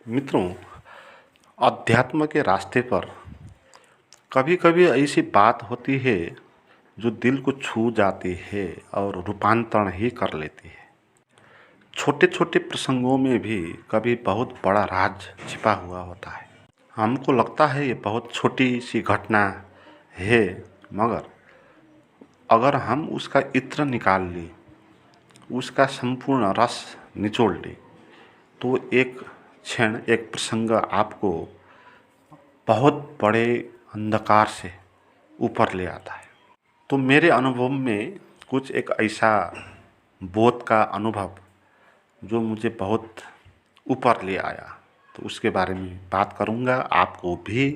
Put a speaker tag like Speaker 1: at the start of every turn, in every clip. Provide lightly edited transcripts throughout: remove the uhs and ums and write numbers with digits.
Speaker 1: मित्रों, अध्यात्म के रास्ते पर कभी कभी ऐसी बात होती है जो दिल को छू जाती है और रूपांतरण ही कर लेती है। छोटे छोटे प्रसंगों में भी कभी बहुत बड़ा राज छिपा हुआ होता है। हमको लगता है ये बहुत छोटी सी घटना है, मगर अगर हम उसका इत्र निकाल लें, उसका संपूर्ण रस निचोड़ लें, तो एक क्षण, एक प्रसंग आपको बहुत बड़े अंधकार से ऊपर ले आता है। तो मेरे अनुभव में कुछ एक ऐसा बोध का अनुभव जो मुझे बहुत ऊपर ले आया, तो उसके बारे में बात करूँगा। आपको भी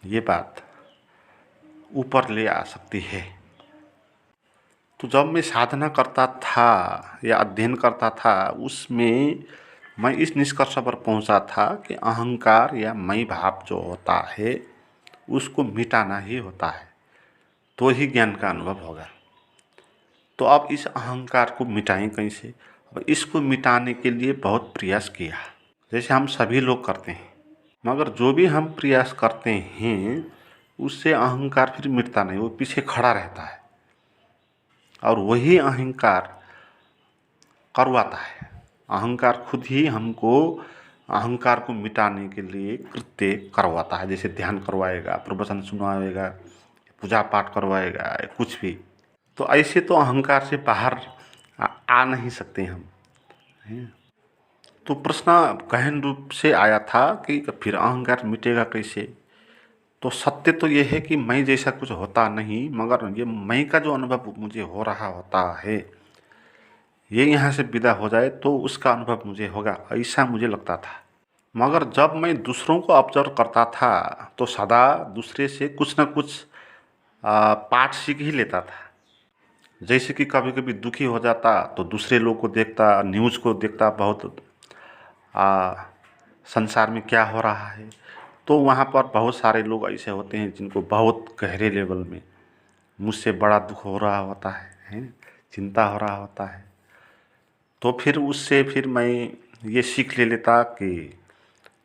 Speaker 1: ये बात ऊपर ले आ सकती है। तो जब मैं साधना करता था या अध्ययन करता था, उसमें मैं इस निष्कर्ष पर पहुंचा था कि अहंकार या मैं भाव जो होता है उसको मिटाना ही होता है, तो ही ज्ञान का अनुभव होगा। तो अब इस अहंकार को मिटाएं कैसे? और इसको मिटाने के लिए बहुत प्रयास किया, जैसे हम सभी लोग करते हैं। मगर जो भी हम प्रयास करते हैं उससे अहंकार फिर मिटता नहीं, वो पीछे खड़ा रहता है और वही अहंकार करवाता है। अहंकार खुद ही हमको अहंकार को मिटाने के लिए कृत्य करवाता है, जैसे ध्यान करवाएगा, प्रवचन सुनाएगा, पूजा पाठ करवाएगा, कुछ भी। तो ऐसे तो अहंकार से बाहर आ नहीं सकते हम, हैं? तो प्रश्न गहन रूप से आया था कि फिर अहंकार मिटेगा कैसे? तो सत्य तो ये है कि मैं जैसा कुछ होता नहीं, मगर ये मैं का जो अनुभव मुझे हो रहा होता है, ये यहाँ से विदा हो जाए तो उसका अनुभव मुझे होगा, ऐसा मुझे लगता था। मगर जब मैं दूसरों को ऑब्जर्व करता था तो सदा दूसरे से कुछ न कुछ पाठ सीख ही लेता था। जैसे कि कभी कभी दुखी हो जाता तो दूसरे लोग को देखता, न्यूज़ को देखता, बहुत आ, संसार में क्या हो रहा है। तो वहाँ पर बहुत सारे लोग ऐसे होते हैं जिनको बहुत गहरे लेवल में मुझसे बड़ा दुख हो रहा होता है, चिंता हो रहा होता है। तो फिर उससे फिर मैं ये सीख ले लेता कि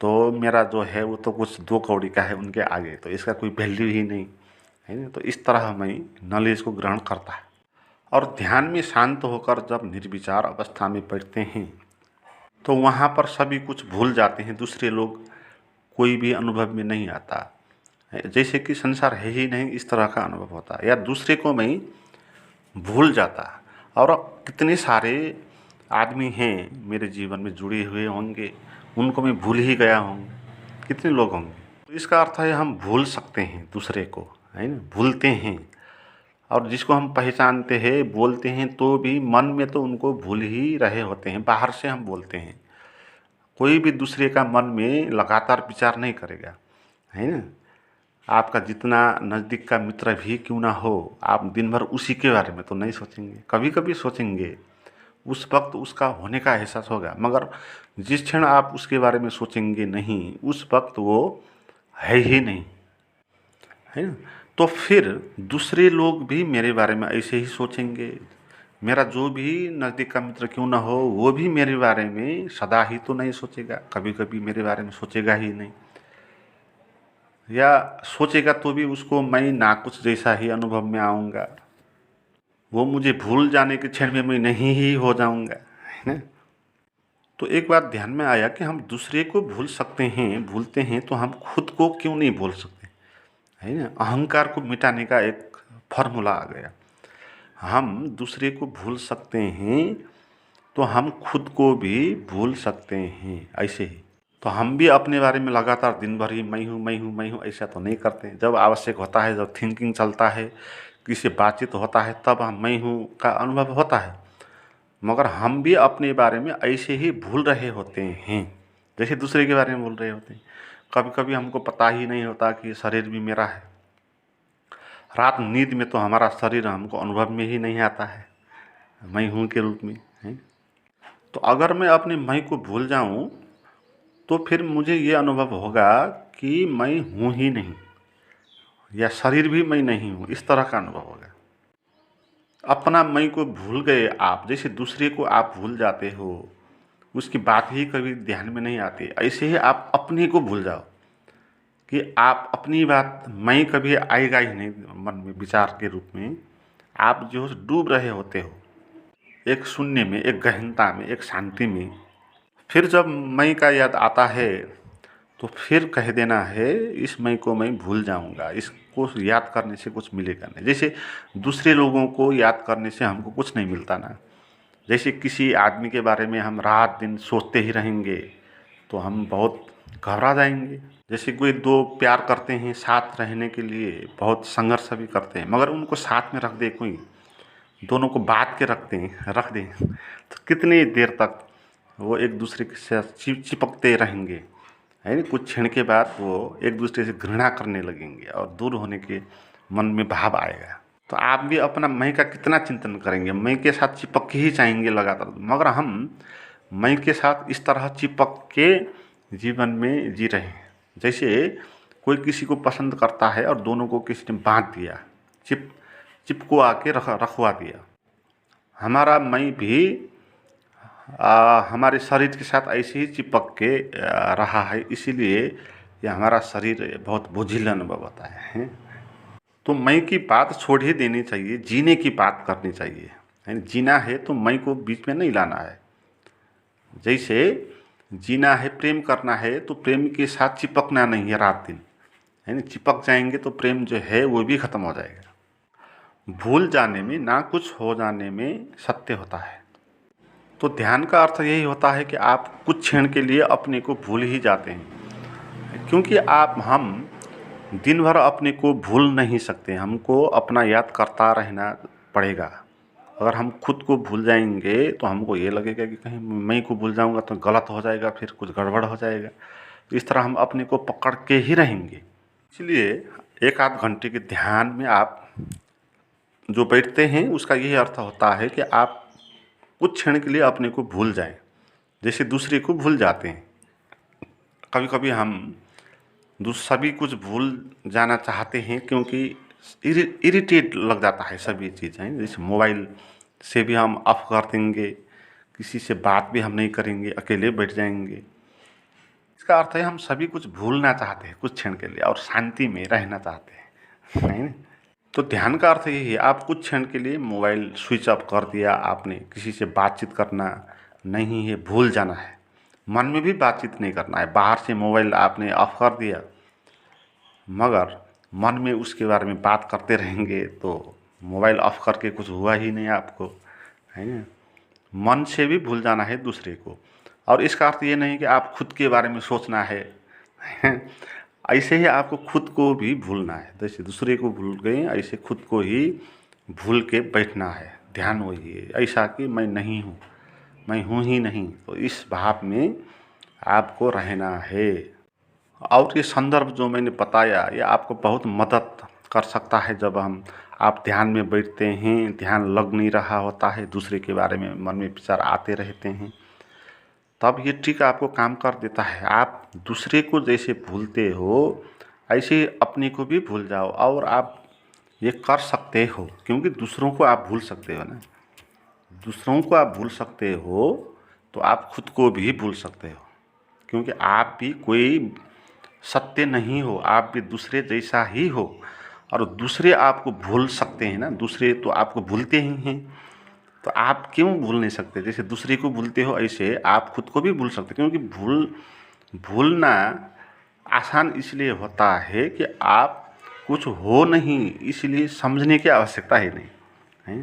Speaker 1: तो मेरा जो है वो तो कुछ दो कौड़ी का है उनके आगे, तो इसका कोई वैल्यू ही नहीं है ना। तो इस तरह मैं नॉलेज को ग्रहण करता है। और ध्यान में शांत होकर जब निर्विचार अवस्था में बैठते हैं तो वहाँ पर सभी कुछ भूल जाते हैं, दूसरे लोग कोई भी अनुभव में नहीं आता है, जैसे कि संसार है ही नहीं, इस तरह का अनुभव होता है। या दूसरे को मैं भूल जाता। और कितने सारे आदमी हैं मेरे जीवन में जुड़े हुए होंगे, उनको मैं भूल ही गया हूँ, कितने लोग होंगे। तो इसका अर्थ है हम भूल सकते हैं दूसरे को, है ना, भूलते हैं। और जिसको हम पहचानते हैं, बोलते हैं, तो भी मन में तो उनको भूल ही रहे होते हैं। बाहर से हम बोलते हैं, कोई भी दूसरे का मन में लगातार विचार नहीं करेगा, है ना। आपका जितना नज़दीक का मित्र भी क्यों ना हो, आप दिन भर उसी के बारे में तो नहीं सोचेंगे, कभी कभी सोचेंगे, उस वक्त उसका होने का एहसास होगा। मगर जिस क्षण आप उसके बारे में सोचेंगे नहीं, उस वक्त वो है ही नहीं, है ना। तो फिर दूसरे लोग भी मेरे बारे में ऐसे ही सोचेंगे। मेरा जो भी नज़दीक का मित्र क्यों ना हो, वो भी मेरे बारे में सदा ही तो नहीं सोचेगा, कभी कभी मेरे बारे में सोचेगा ही नहीं। या सोचेगा तो भी उसको मैं ना कुछ जैसा ही अनुभव में आऊँगा, वो मुझे भूल जाने के क्षण में मैं नहीं ही हो जाऊँगा, है ना। तो एक बात ध्यान में आया कि हम दूसरे को भूल सकते हैं, भूलते हैं, तो हम खुद को क्यों नहीं भूल सकते, है ना। अहंकार को मिटाने का एक फॉर्मूला आ गया। हम दूसरे को भूल सकते हैं तो हम खुद को भी भूल सकते हैं, ऐसे ही। तो हम भी अपने बारे में लगातार दिन भर ही मैं हूँ, मैं हूँ, मैं हूँ, ऐसा तो नहीं करते। जब आवश्यक होता है, जब थिंकिंग चलता है, किसी से बातचीत होता है, तब हम मैं हूँ का अनुभव होता है। मगर हम भी अपने बारे में ऐसे ही भूल रहे होते हैं जैसे दूसरे के बारे में भूल रहे होते हैं। कभी कभी हमको पता ही नहीं होता कि शरीर भी मेरा है। रात नींद में तो हमारा शरीर हमको अनुभव में ही नहीं आता है मैं हूँ के रूप में, है। तो अगर मैं अपने मैं को भूल जाऊँ तो फिर मुझे ये अनुभव होगा कि मैं हूँ ही नहीं, या शरीर भी मैं नहीं हूँ, इस तरह का अनुभव होगा। अपना मैं को भूल गए आप, जैसे दूसरे को आप भूल जाते हो, उसकी बात ही कभी ध्यान में नहीं आती। ऐसे ही आप अपने को भूल जाओ कि आप अपनी बात मैं कभी आएगा ही नहीं मन में विचार के रूप में। आप जो डूब रहे होते हो एक शून्य में, एक गहनता में, एक शांति में। फिर जब मैं का याद आता है तो फिर कह देना है इस मैं को मैं भूल जाऊंगा, इसको याद करने से कुछ मिलेगा नहीं। जैसे दूसरे लोगों को याद करने से हमको कुछ नहीं मिलता ना। जैसे किसी आदमी के बारे में हम रात दिन सोचते ही रहेंगे तो हम बहुत घबरा जाएंगे। जैसे कोई दो प्यार करते हैं, साथ रहने के लिए बहुत संघर्ष भी करते हैं, मगर उनको साथ में रख दे कोई, दोनों को बांध के रख दें तो कितनी देर तक वो एक दूसरे के साथ चिपकते रहेंगे, है ना। कुछ क्षण के बाद वो एक दूसरे से घृणा करने लगेंगे और दूर होने के मन में भाव आएगा। तो आप भी अपना मैं का कितना चिंतन करेंगे, मैं के साथ चिपक के ही चाहेंगे लगातार। मगर हम मैं के साथ इस तरह चिपक के जीवन में जी रहे हैं जैसे कोई किसी को पसंद करता है और दोनों को किसी ने बांध दिया, चिपको के रखवा दिया। हमारा मैं भी हमारे शरीर के साथ ऐसे ही चिपक के रहा है, इसीलिए ये हमारा शरीर बहुत बोझिल अनुभव होता है। तो मैं की बात छोड़ ही देनी चाहिए, जीने की बात करनी चाहिए, है। जीना है तो मैं को बीच में नहीं लाना है। जैसे जीना है, प्रेम करना है तो प्रेम के साथ चिपकना नहीं है रात दिन, है ना। चिपक जाएंगे तो प्रेम जो है वो भी खत्म हो जाएगा। भूल जाने में ना कुछ हो जाने में सत्य होता है। तो ध्यान का अर्थ यही होता है कि आप कुछ क्षण के लिए अपने को भूल ही जाते हैं, क्योंकि हम दिन भर अपने को भूल नहीं सकते, हमको अपना याद करता रहना पड़ेगा। अगर हम खुद को भूल जाएंगे तो हमको ये लगेगा कि कहीं मैं को भूल जाऊंगा तो गलत हो जाएगा, फिर कुछ गड़बड़ हो जाएगा। तो इस तरह हम अपने को पकड़ के ही रहेंगे। इसलिए 1 आध घंटे के ध्यान में आप जो बैठते हैं उसका यही अर्थ होता है कि आप कुछ क्षण के लिए अपने को भूल जाएं, जैसे दूसरे को भूल जाते हैं। कभी कभी हम सभी कुछ भूल जाना चाहते हैं क्योंकि इरिटेट लग जाता है सभी चीज़ें। जैसे मोबाइल से भी हम ऑफ कर देंगे, किसी से बात भी हम नहीं करेंगे, अकेले बैठ जाएंगे। इसका अर्थ है हम सभी कुछ भूलना चाहते हैं कुछ क्षण के लिए और शांति में रहना चाहते हैं, नहीं ना। तो ध्यान का अर्थ यही है, आप कुछ क्षण के लिए मोबाइल स्विच ऑफ कर दिया आपने, किसी से बातचीत करना नहीं है, भूल जाना है। मन में भी बातचीत नहीं करना है, बाहर से मोबाइल आपने ऑफ कर दिया मगर मन में उसके बारे में बात करते रहेंगे तो मोबाइल ऑफ करके कुछ हुआ ही नहीं आपको, है ना। मन से भी भूल जाना है दूसरे को। और इसका अर्थ ये नहीं कि आप खुद के बारे में सोचना है ऐसे ही आपको खुद को भी भूलना है। जैसे दूसरे को भूल गए ऐसे खुद को ही भूल के बैठना है। ध्यान वही है, ऐसा कि मैं नहीं हूँ, मैं हूँ ही नहीं। तो इस भाव में आपको रहना है। और ये संदर्भ जो मैंने बताया ये आपको बहुत मदद कर सकता है। जब आप ध्यान में बैठते हैं, ध्यान लग नहीं रहा होता है, दूसरे के बारे में मन में विचार आते रहते हैं, तब ये ट्रिक आपको काम कर देता है। आप दूसरे को जैसे भूलते हो ऐसे अपने को भी भूल जाओ। और आप ये कर सकते हो क्योंकि दूसरों को आप भूल सकते हो ना। दूसरों को आप भूल सकते हो तो आप खुद को भी भूल सकते हो, क्योंकि आप भी कोई सत्य नहीं हो, आप भी दूसरे जैसा ही हो। और दूसरे आपको भूल सकते हैं ना, दूसरे तो आपको भूलते ही हैं। तो आप क्यों भूल नहीं सकते? जैसे दूसरे को भूलते हो ऐसे आप खुद को भी भूल सकते, क्योंकि भूलना आसान इसलिए होता है कि आप कुछ हो नहीं, इसलिए समझने की आवश्यकता ही नहीं है।